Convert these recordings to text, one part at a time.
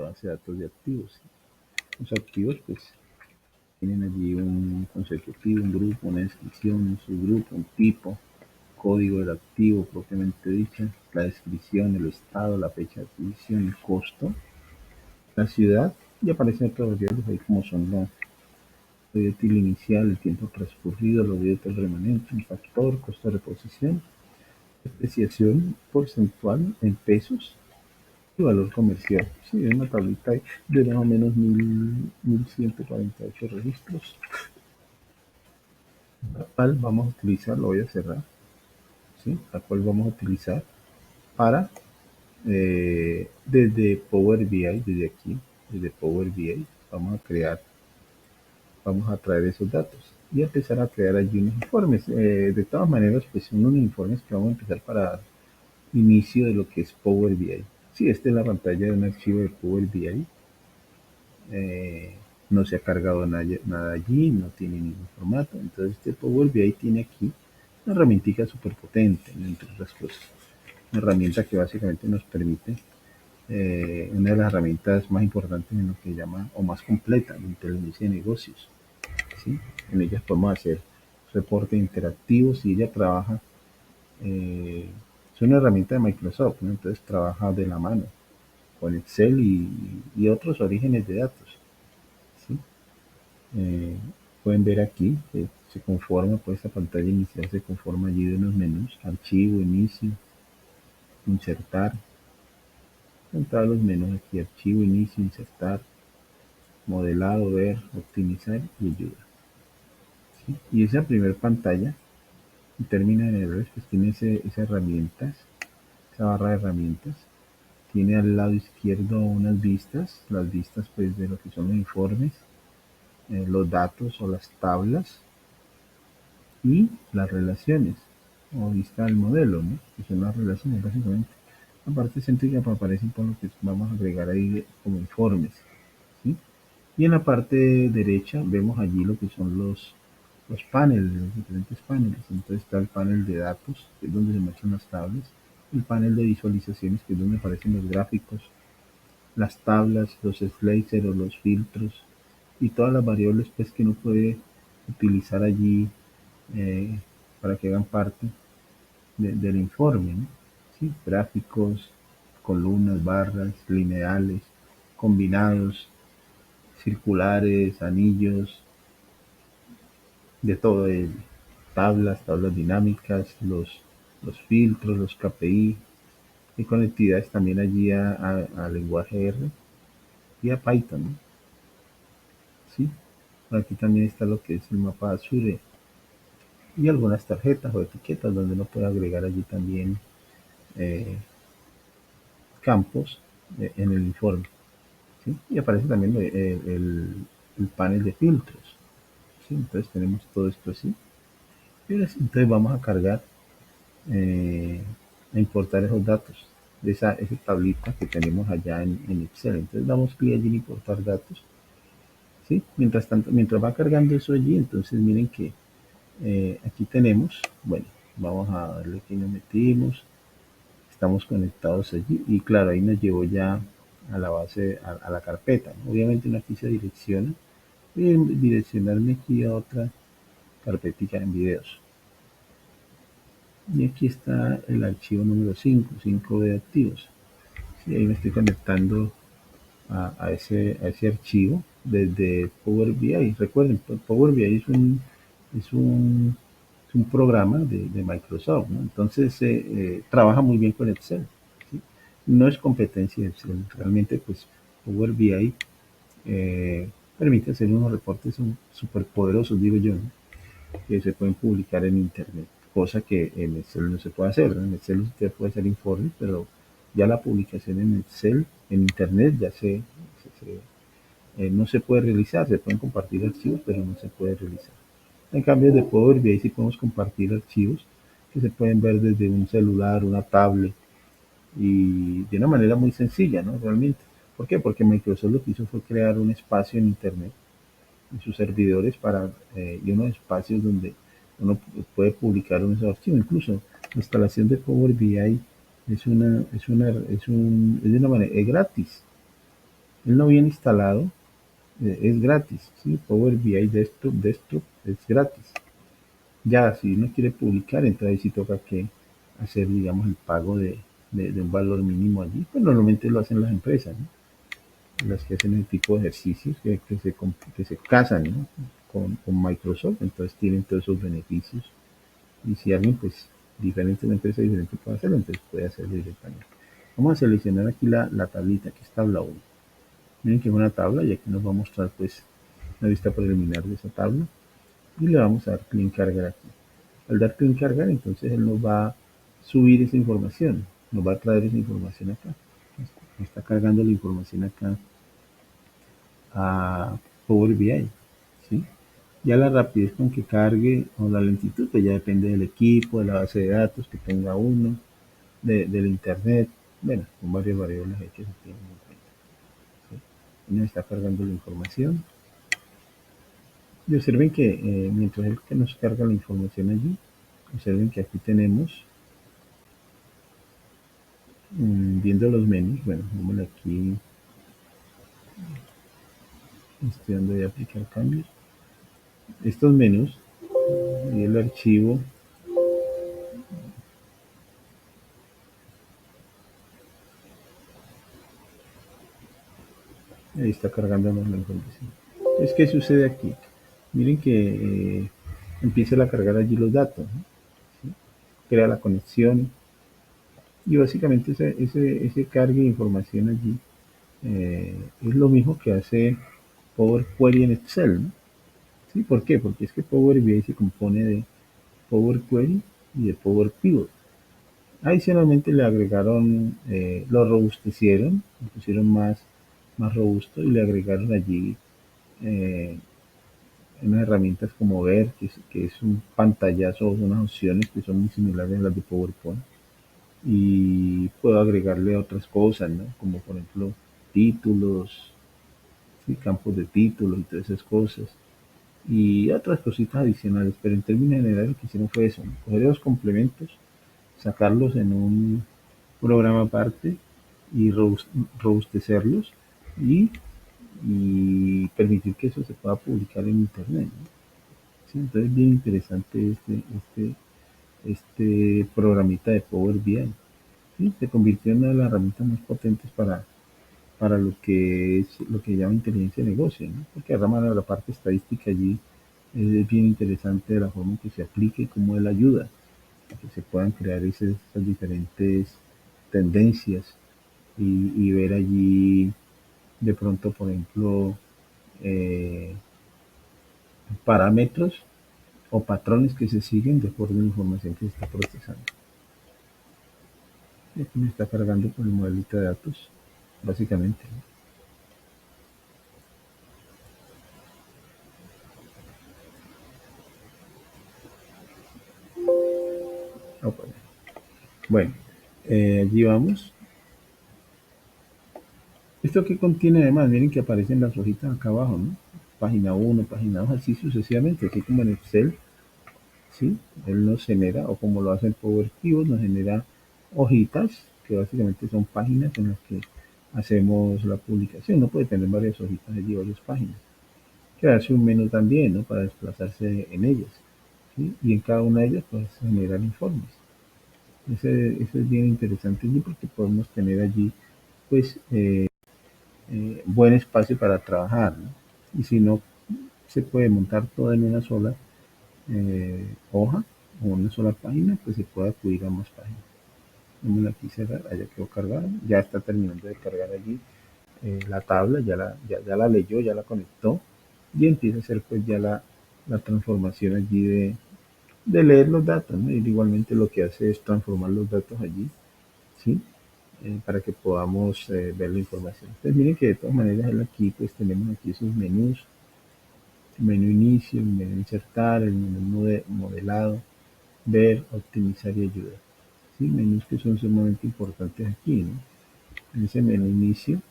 base de datos de activos. Los activos, pues, tienen allí un consecutivo, un grupo, una descripción, un subgrupo, un tipo, código del activo propiamente dicha, la descripción, el estado, la fecha de adquisición, el costo, la ciudad, y aparecen otros variables ahí como son la de útil inicial, el tiempo transcurrido, los días del remanente, un factor, costo de reposición, depreciación porcentual en pesos y valor comercial. Sí, es una tablita de más o menos 1148 registros, la cual vamos a utilizar, lo voy a cerrar, ¿sí? La cual vamos a utilizar para, desde Power BI, desde aquí, desde Power BI, vamos a traer esos datos y empezar a crear allí unos informes. De todas maneras, pues son unos informes que vamos a empezar para dar inicio de lo que es Power BI. Sí, esta es la pantalla de un archivo de Power BI. No se ha cargado nada allí, no tiene ningún formato. Entonces este Power BI tiene aquí una herramienta súper potente, entre otras cosas. Una herramienta que básicamente nos permite, una de las herramientas más importantes en lo que llama, o más completa, de inteligencia de negocios. ¿Sí? En ellas podemos hacer reportes interactivos y ella trabaja, eh, es una herramienta de Microsoft, ¿no? Entonces trabaja de la mano con Excel y otros orígenes de datos. ¿Sí? Eh, Pueden ver aquí que se conforma, pues esta pantalla inicial se conforma allí de unos menús, archivo, inicio, insertar, están todos los menús aquí, archivo, inicio, insertar, modelado, ver, optimizar y ayuda. ¿Sí? Y esa primera pantalla, en términos generales, pues tiene esas herramientas, esa barra de herramientas, tiene al lado izquierdo unas vistas, las vistas pues de lo que son los informes, los datos o las tablas y las relaciones, o vista del modelo, ¿no? Que son las relaciones básicamente. La parte céntrica aparecen por lo que vamos a agregar ahí como informes, ¿sí? Y en la parte derecha vemos allí lo que son los paneles, los diferentes paneles. Entonces está el panel de datos, que es donde se muestran las tablas, el panel de visualizaciones, que es donde aparecen los gráficos, las tablas, los slicers o los filtros y todas las variables pues, que uno puede utilizar allí, eh, para que hagan parte del informe, ¿no? ¿Sí? Gráficos, columnas, barras, lineales, combinados, circulares, anillos, de todo ello. Tablas dinámicas, los filtros, los KPI y conectividades también allí a lenguaje R y a Python, ¿no? ¿Sí? Aquí también está lo que es el mapa Azure y algunas tarjetas o etiquetas donde uno puede agregar allí también, eh, campos, en el informe. ¿Sí? Y aparece también el panel de filtros. ¿Sí? Entonces tenemos todo esto así. Y entonces vamos a cargar, eh, a importar esos datos de esa tablita que tenemos allá en Excel. Entonces damos clic allí en importar datos. ¿Sí? Mientras tanto, mientras va cargando eso allí, entonces miren que, aquí tenemos, bueno, vamos a darle que nos metimos, estamos conectados allí y claro, ahí nos llevó ya a la base, a la carpeta, ¿no? Obviamente uno aquí se direcciona, voy a direccionarme aquí a otra carpetita en videos. Y aquí está el archivo número 5 de activos. Sí, ahí me estoy conectando a ese archivo desde Power BI. Recuerden, Power BI es un, es un programa de Microsoft, ¿no? Entonces trabaja muy bien con Excel. ¿Sí? No es competencia de Excel. Realmente, pues Power BI, permite hacer unos reportes súper poderosos, digo yo, ¿no? Que se pueden publicar en Internet, cosa que en Excel no se puede hacer, ¿no? En Excel usted puede hacer informes, pero ya la publicación en Excel, en Internet, ya no se puede realizar. Se pueden compartir archivos, pero no se puede realizar. En cambio, de Power BI sí podemos compartir archivos que se pueden ver desde un celular, una tablet, y de una manera muy sencilla, ¿no? Realmente. ¿Por qué? Porque Microsoft lo que hizo fue crear un espacio en Internet, en sus servidores, y unos espacios donde uno puede publicar unos archivos. Incluso la instalación de Power BI es de una manera, es gratis. Él no viene instalado, es gratis, ¿sí? Power BI Desktop es gratis. Ya, si uno quiere publicar, entonces ahí sí toca que hacer, digamos, el pago de un valor mínimo allí. Pues normalmente lo hacen las empresas, ¿no? Las que hacen el tipo de ejercicios que se casan, ¿no? Con Microsoft, entonces tienen todos esos beneficios. Y si alguien, pues, diferentes empresas diferentes puede hacerlo, entonces puede hacerlo directamente. Vamos a seleccionar aquí la tablita, que es tabla 1. Miren que es una tabla y aquí nos va a mostrar, pues, una vista preliminar de esa tabla. Y le vamos a dar clic en cargar aquí. Al dar clic en cargar, entonces él nos va a subir esa información, nos va a traer esa información acá. Está cargando la información acá a Power BI, ¿sí? Ya la rapidez con que cargue o la lentitud, pues ya depende del equipo, de la base de datos que tenga uno, del internet, bueno, con varias variables ahí que se tienen en cuenta. ¿Sí? Nos está cargando la información. Y observen que mientras él que nos carga la información allí, observen que aquí tenemos, viendo los menús, bueno, vamos aquí, estoy dando de aplicar cambios. Estos menús y el archivo, ahí está cargándonos la información. Entonces, ¿qué sucede aquí? Miren que empieza a cargar allí los datos, ¿no? ¿Sí? Crea la conexión y básicamente ese cargue de información allí es lo mismo que hace Power Query en Excel, ¿no? ¿Sí? ¿Por qué? Porque es que Power BI se compone de Power Query y de Power Pivot. Adicionalmente le agregaron, lo robustecieron, lo pusieron más robusto y le agregaron allí eh, unas herramientas como Ver, que es un pantallazo, unas opciones que son muy similares a las de PowerPoint. Y puedo agregarle otras cosas, ¿no? Como por ejemplo títulos, ¿sí? Campos de títulos y todas esas cosas. Y otras cositas adicionales, pero en términos generales lo que hicieron fue eso, ¿no? Coger los complementos, sacarlos en un programa aparte y robustecerlos y, y permitir que eso se pueda publicar en internet, ¿no? Sí, entonces bien interesante este programita de Power BI. Sí, se convirtió en una de las herramientas más potentes para lo que es lo que llama inteligencia de negocio, ¿no? Porque además de la parte estadística allí es bien interesante la forma en que se aplique y cómo él ayuda a que se puedan crear esas diferentes tendencias y ver allí de pronto, por ejemplo, eh, parámetros o patrones que se siguen de acuerdo a la información que se está procesando. Y aquí me está cargando con el modelito de datos, básicamente, ¿no? Ah, bueno, allí vamos. ¿Esto que contiene además? Miren que aparecen las hojitas acá abajo, ¿no? Página 1, página 2, así sucesivamente, así como en Excel, ¿sí? Él nos genera, o como lo hace el Power Pivot, nos genera hojitas, que básicamente son páginas en las que hacemos la publicación. No puede tener varias hojitas allí, varias páginas. Crearse un menú también, ¿no? Para desplazarse en ellas, ¿sí? Y en cada una de ellas, pues, generar informes. Eso es bien interesante allí porque podemos tener allí, pues, buen espacio para trabajar, ¿no? Y si no se puede montar todo en una sola hoja o una sola página, pues se puede acudir a más páginas. No me la quise cerrar, allá quedó cargada, ya está terminando de cargar allí la tabla, ya la leyó, ya la conectó y empieza a hacer pues ya la transformación allí de leer los datos, ¿no? Y igualmente lo que hace es transformar los datos allí, ¿sí? Para que podamos ver la información. Entonces miren que de todas maneras aquí pues tenemos aquí esos menús, menú inicio, el menú insertar, el menú modelado, ver, optimizar y ayudar. ¿Sí? Menús que son sumamente importantes aquí, ¿no? En ese menú inicio,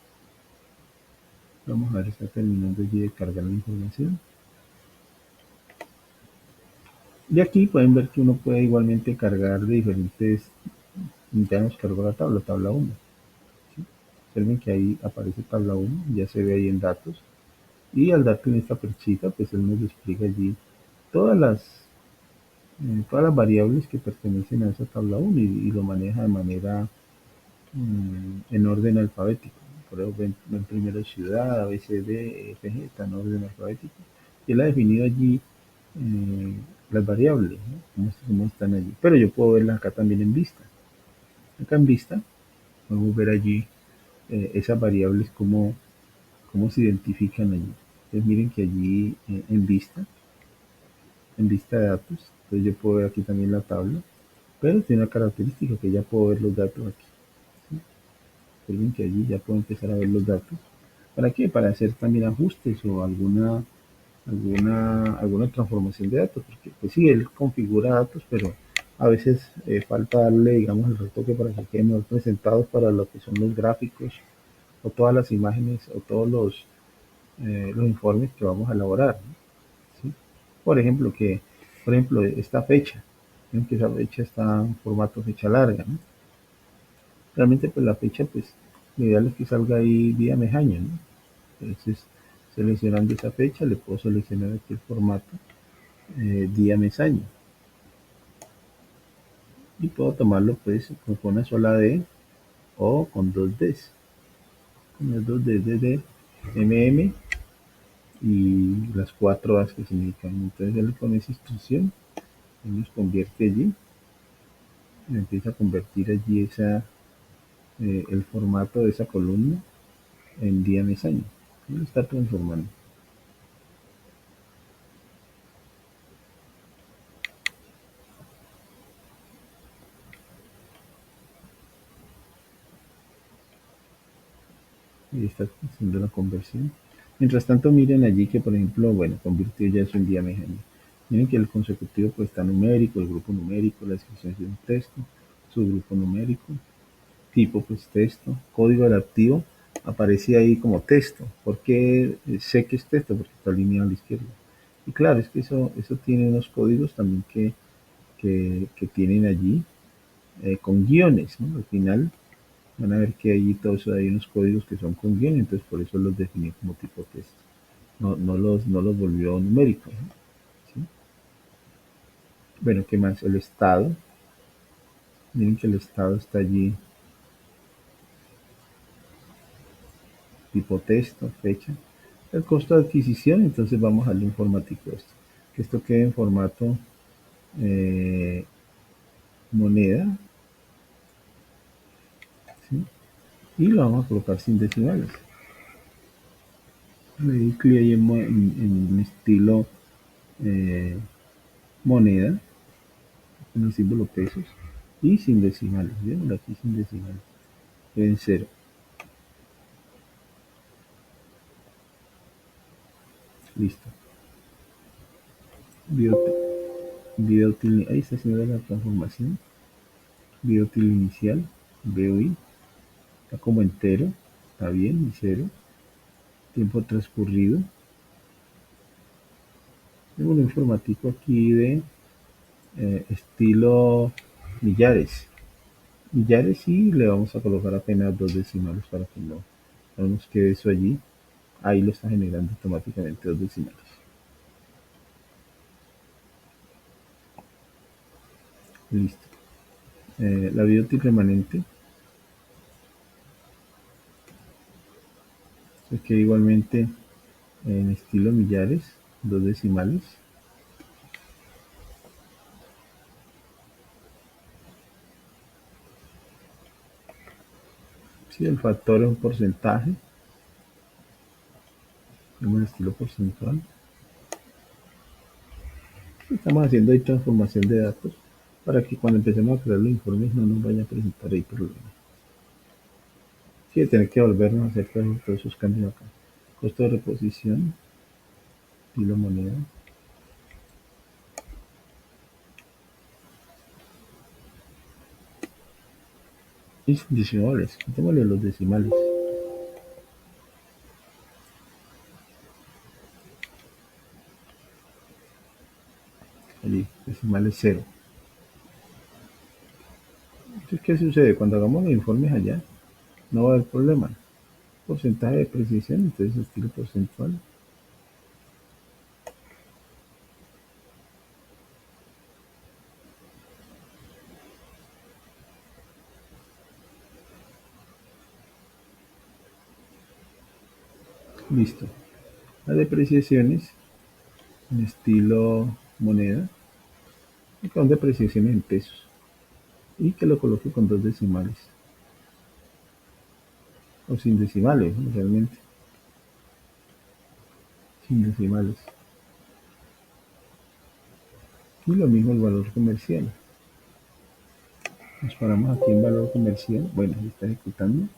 vamos a ver, está terminando allí de cargar la información. Y aquí pueden ver que uno puede igualmente cargar de diferentes, ya nos cargó la tabla 1. ¿Sí? Observen que ahí aparece tabla 1, ya se ve ahí en datos. Y al dar en esta flechita, pues él nos despliega allí todas las variables que pertenecen a esa tabla 1 y lo maneja de manera en orden alfabético. Por ejemplo, ven primero ciudad, A, B, C, D, E, F, G, está en orden alfabético. Y él ha definido allí las variables, ¿no? Cómo están allí. Pero yo puedo verlas acá también en vista. Acá en vista, podemos ver allí esas variables, cómo se identifican allí. Entonces miren que allí en vista de datos, entonces yo puedo ver aquí también la tabla, pero tiene una característica que ya puedo ver los datos aquí. ¿Sí? Recuerden que allí ya puedo empezar a ver los datos. ¿Para qué? Para hacer también ajustes o alguna transformación de datos, porque pues sí, él configura datos, pero a veces falta darle, digamos, el retoque para que queden mejor presentados para lo que son los gráficos o todas las imágenes o todos los informes que vamos a elaborar, ¿no? ¿Sí? Por ejemplo, esta fecha, ven que esa fecha está en formato fecha larga, ¿no? Realmente pues la fecha, pues lo ideal es que salga ahí día, mes, año, ¿no? Entonces, seleccionando esa fecha, le puedo seleccionar aquí el formato día, mes, año. Y puedo tomarlo pues con una sola D o con dos Ds. Con las dos Ds de MM y las cuatro As que significan. Entonces él con esa instrucción, él nos convierte allí, empieza a convertir allí el formato de esa columna en día, mes, año. Él está transformando. Y está haciendo la conversión. Mientras tanto, miren allí que, por ejemplo, bueno, convirtió ya eso en día, mes, año. Miren que el consecutivo pues está numérico, el grupo numérico, la descripción de un texto, su grupo numérico, tipo pues texto, código adaptivo, aparece ahí como texto. ¿Por qué sé que es texto? Porque está alineado a la izquierda. Y claro, es que eso tiene unos códigos también que tienen allí con guiones, ¿no? Al final van a ver que allí todos hay unos códigos que son con guiones, entonces por eso los definió como tipo texto. No los volvió numéricos, ¿no? ¿Sí? Bueno, ¿qué más? El estado. Miren que el estado está allí, tipo texto, fecha. El costo de adquisición, entonces vamos al informático esto. Que esto quede en formato eh, moneda, ¿sí? Y lo vamos a colocar sin decimales. Le doy clic ahí en estilo eh, moneda, en el símbolo pesos, y sin decimales. ¿Vieron? Aquí sin decimales. En cero. Listo. Video, video ahí está haciendo la transformación. Video inicial, VOI, está como entero, está bien, y cero. Tiempo transcurrido. Tengo un informativo aquí de estilo millares. Millares y le vamos a colocar apenas dos decimales para que no nos quede eso allí. Ahí lo está generando automáticamente dos decimales. Listo. La videotil remanente. Es que igualmente en estilo millares, dos decimales. Si el factor es un porcentaje, tenemos el estilo porcentual. Estamos haciendo ahí transformación de datos para que cuando empecemos a crear los informes no nos vaya a presentar ahí problemas. Sí, de tener que volvernos a hacer todos esos cambios acá. Costo de reposición, estilo moneda. Y decimales, quitémosle los decimales. Allí, decimales cero. Entonces, ¿qué sucede? Cuando hagamos los informes allá, no va a haber problema. porcentaje de precisión, entonces estilo porcentual. Listo. Las depreciaciones en estilo moneda y con depreciaciones en pesos. Y que lo coloque con dos decimales. O sin decimales, ¿no? Realmente. Sin decimales. Y lo mismo el valor comercial. Nos paramos aquí en valor comercial. Bueno, se está ejecutando.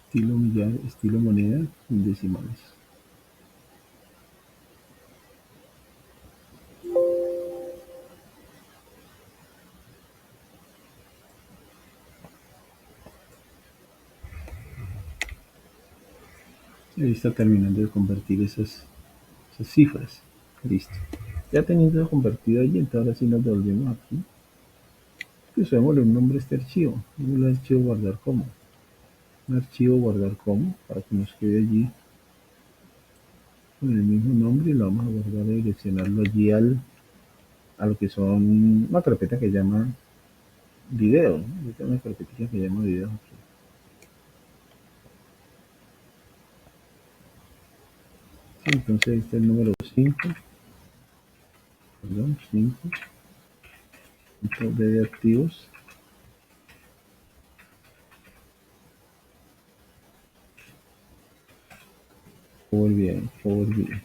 Estilo millar, estilo moneda, sin decimales. Ahí está terminando de convertir esas cifras. Listo. Ya teniendo convertido allí, entonces ahora sí nos devolvemos aquí. Pues démosle un nombre a este archivo. Un archivo guardar como. Un archivo guardar como para que nos quede allí con el mismo nombre y lo vamos a guardar y direccionarlo allí a lo que son una carpeta que llama video, ¿no? Yo tengo una carpetita que llama video aquí. Sí, entonces este es el número 5, perdón, 5, de activos. Forward bien.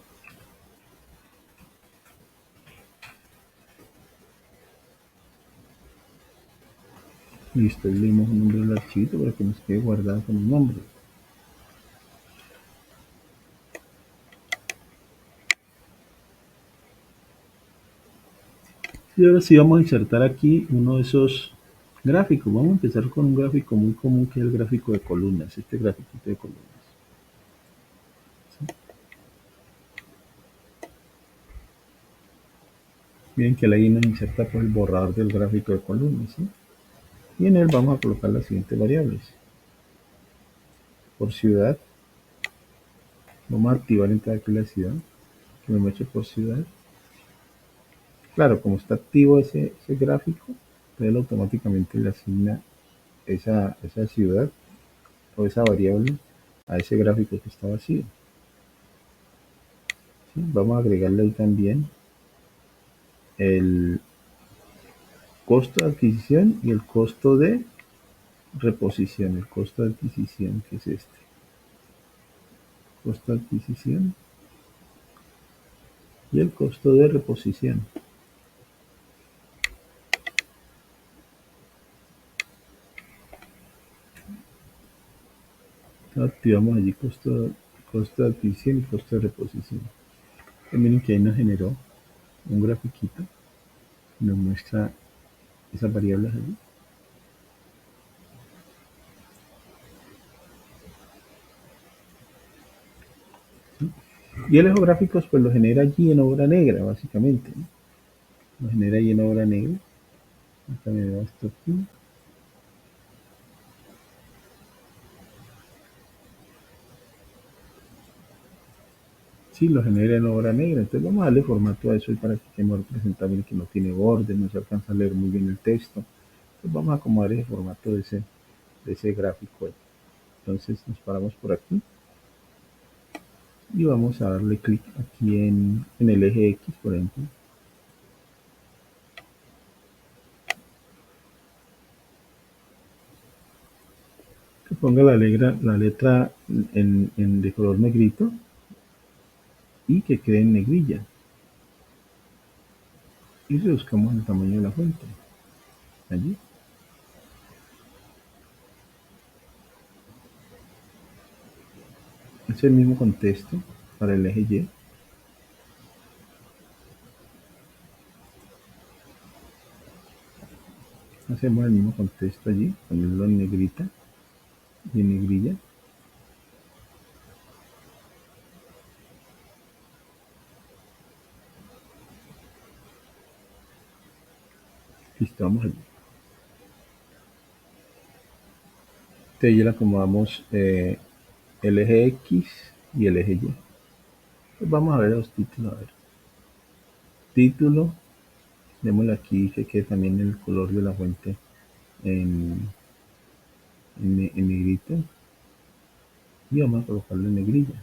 Listo, y le dimos un nombre al archivo para que nos quede guardado con el nombre. Y ahora sí vamos a insertar aquí uno de esos gráficos. Vamos a empezar con un gráfico muy común que es el gráfico de columnas, este gráfico de columnas. ¿Sí? Miren que ahí nos inserta por el borrador del gráfico de columnas. ¿Sí? Y en él vamos a colocar las siguientes variables. Por ciudad, vamos a activar entonces aquí la ciudad, que me muestre por ciudad. Claro, como está activo ese gráfico, entonces él automáticamente le asigna esa ciudad o esa variable a ese gráfico que está vacío. ¿Sí? Vamos a agregarle ahí también el costo de adquisición y el costo de reposición. El costo de adquisición, que es este. Costo de adquisición y el costo de reposición. Entonces, activamos allí costo de adquisición y costo de reposición. Y miren que ahí nos generó un grafiquito que nos muestra esas variables allí. ¿Sí? Y el gráficos pues lo genera allí en obra negra, básicamente, ¿no? Lo genera ahí en obra negra. Acá me veo esto aquí. Sí, lo genera en obra negra. Entonces vamos a darle formato a eso para que quede más presentable y que no tiene borde, no se alcanza a leer muy bien el texto. Entonces vamos a acomodar ese formato de ese gráfico ahí. Entonces nos paramos por aquí y vamos a darle clic aquí en el eje X, por ejemplo. Que ponga la letra de color negrito y que quede en negrilla. Y reduzcamos el tamaño de la fuente. Allí. Es el mismo contexto para el eje Y. Hacemos el mismo contexto allí, ponerlo en negrita y en negrilla. Listo, vamos allí. Entonces ya le acomodamos el eje X y el eje Y. Pues vamos a ver los títulos. A ver. Título, démosle aquí que quede también el color de la fuente en, en negrito. Y vamos a colocarlo en negrilla.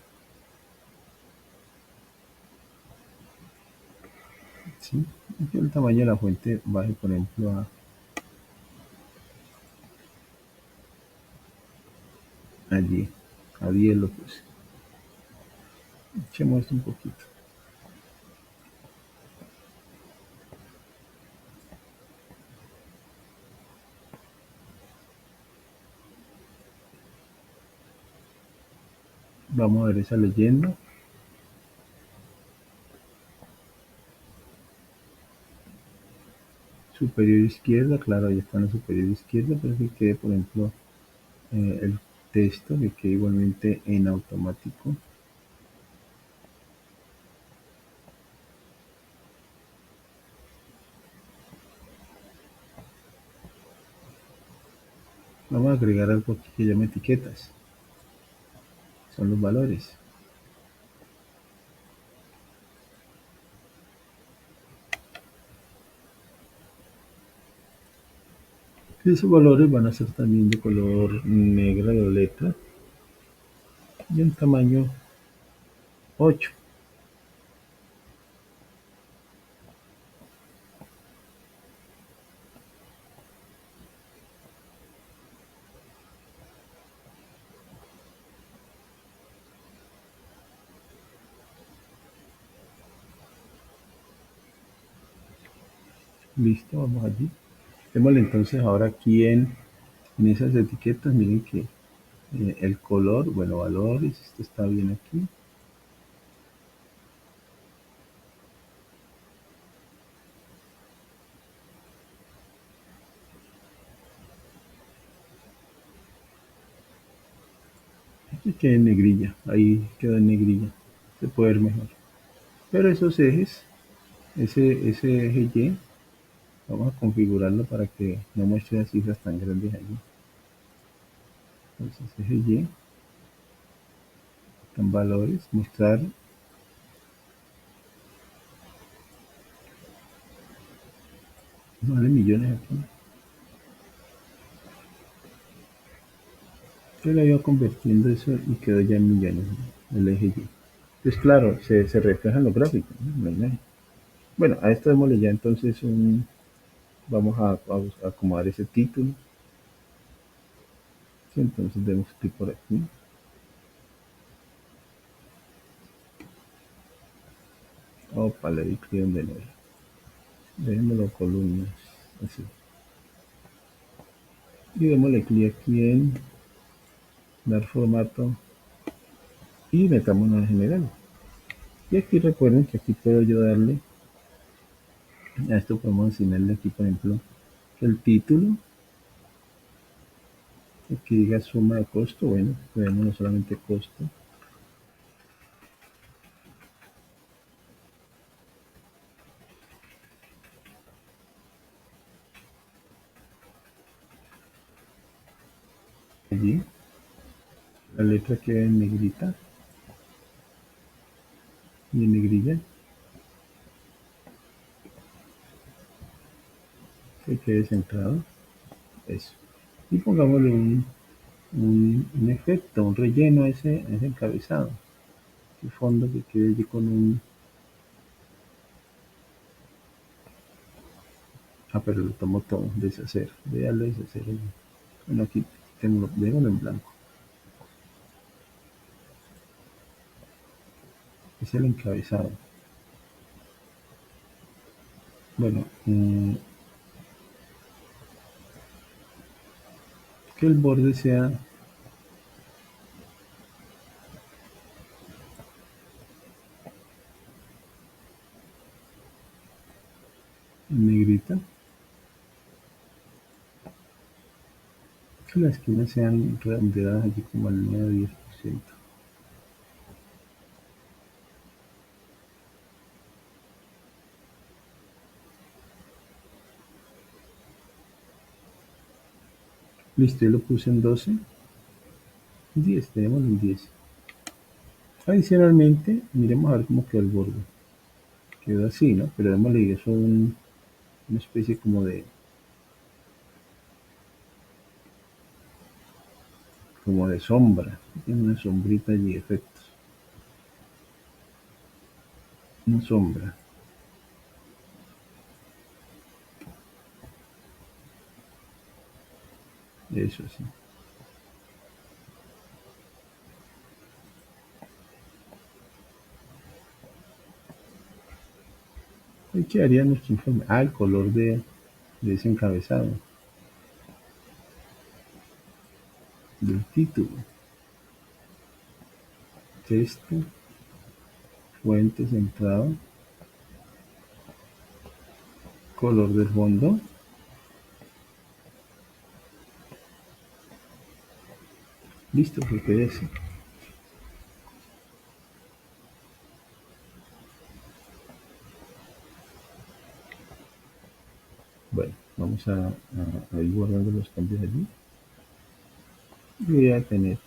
¿Sí? Y que el tamaño de la fuente baje, por ejemplo, allí. A 10 lo puse. Echemos esto un poquito. Vamos a ver esa leyenda. Superior izquierda, claro, ahí está en la superior izquierda, pero que quede, por ejemplo, el texto, que quede igualmente en automático. Vamos a agregar algo aquí que llama etiquetas. Son los valores. Esos valores van a ser también de color negra la letra y en tamaño 8. Listo, vamos allí. Démosle entonces ahora aquí en esas etiquetas, miren que el color, bueno, valores, esto está bien aquí. Aquí queda en negrilla, ahí queda en negrilla, se puede ver mejor. Pero esos ejes, ese eje Y, vamos a configurarlo para que no muestre las cifras tan grandes allí. Entonces eje Y, están valores, mostrar. Vale millones aquí. Yo lo iba convirtiendo eso y quedó ya en millones, ¿no? El eje Y. Entonces, claro, se refleja en los gráficos, ¿no? La imagen. Bueno, a esto démosle ya entonces vamos a acomodar ese título. Sí, entonces demos clic por aquí. Opa, le di clic donde no era. Dejémoslo columnas, así. Y démosle clic aquí en dar formato y metámonos en general. Y aquí recuerden que aquí puedo yo darle, a esto podemos asignarle aquí, por ejemplo, el título, que diga suma de costo, bueno, no solamente costo. Allí, la letra queda en negrita y en negrilla, que quede centrado, eso. Y pongámosle un efecto, un relleno a ese encabezado. El fondo que quede allí con un... Ah, pero lo tomo todo, deshacer. Voy a darle deshacer. Bueno, aquí tengo, déjalo en blanco. Es el encabezado. Bueno, que el borde sea en negrita, que las esquinas sean redondeadas allí como al 9-10%. Listo, yo lo puse en 12. 10, tenemos el 10. Adicionalmente, miremos a ver cómo quedó el borde. Quedó así, ¿no? Pero démosle eso una especie como de sombra. Tiene una sombrita allí, efectos. Una sombra. Eso sí. Ahí quedaría nuestro informe. Ah, el color de ese encabezado, del título. Texto, fuente centrado, color del fondo. Listo, que quede así. Bueno, vamos a ir guardando los cambios allí. Y voy a tener